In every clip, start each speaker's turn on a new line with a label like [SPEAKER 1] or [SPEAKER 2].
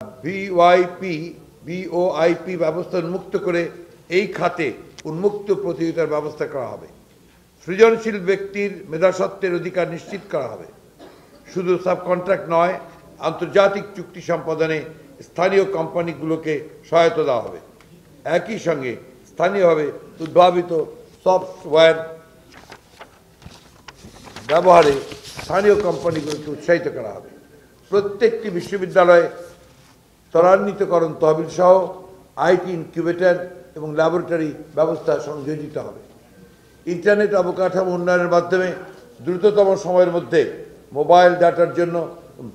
[SPEAKER 1] VoIP বিওআইপি ব্যবস্থা উন্মুক্ত করে এই খাতে উন্মুক্ত প্রতিযোগিতার ব্যবস্থা করা হবে। সৃজনশীল ব্যক্তির মেধাস্বত্বের অধিকার নিশ্চিত করা হবে। শুধু সাবকন্ট্রাক্ট নয়, আন্তর্জাতিক চুক্তি সম্পাদনে স্থানীয় কোম্পানিগুলোকে সহায়তা দেওয়া হবে। একই সঙ্গে স্থানীয়ভাবে উদ্ভাবিত সফটওয়্যার ব্যবহারে স্থানীয় কোম্পানিগুলোকে উৎসাহিত করা হবে। প্রত্যেকটি বিশ্ববিদ্যালয়ে ত্বরান্বিতকরণ তহবিল সহ আইটি ইনকিউবেটর এবং ল্যাবরেটরি ব্যবস্থা সংযোজিত হবে। ইন্টারনেট অবকাঠামো উন্নয়নের মাধ্যমে দ্রুততম সময়ের মধ্যে মোবাইল ডাটার জন্য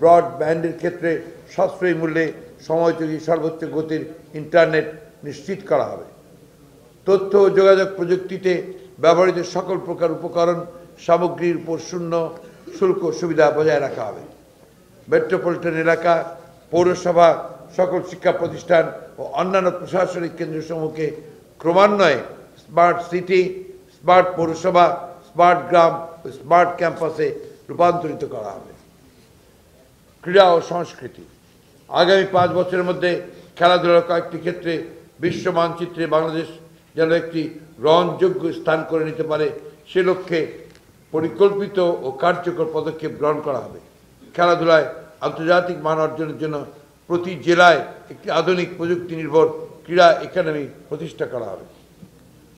[SPEAKER 1] ব্রডব্যান্ডের ক্ষেত্রে সাশ্রয়ী মূল্যে সময়োপযোগী সর্বোচ্চ গতির ইন্টারনেট নিশ্চিত করা হবে। তথ্য ও যোগাযোগ প্রযুক্তিতে ব্যবহৃত সকল প্রকার উপকরণ সামগ্রীর উপর শূন্য শুল্ক সুবিধা বজায় রাখা হবে। মেট্রোপলিটন এলাকা, পৌরসভা, সকল শিক্ষা প্রতিষ্ঠান ও অন্যান্য প্রশাসনিক কেন্দ্রসমূহকে ক্রমান্বয়ে স্মার্ট সিটি, স্মার্ট পৌরসভা, স্মার্ট গ্রাম ও স্মার্ট ক্যাম্পাসে রূপান্তরিত করা হবে। ক্রীড়া ও সংস্কৃতি আগামী 5 বছরের মধ্যে খেলাধুলার কয়েকটি ক্ষেত্রে বিশ্ব মানচিত্রে বাংলাদেশ যেন একটি গ্রহণযোগ্য স্থান করে নিতে পারে, সে লক্ষ্যে পরিকল্পিত ও কার্যকর পদক্ষেপ গ্রহণ করা হবে। খেলাধুলায় আন্তর্জাতিক মান অর্জনের জন্য প্রতি জেলায় একটি আধুনিক প্রযুক্তি নির্ভর ক্রীড়া একাডেমি প্রতিষ্ঠা করা হবে।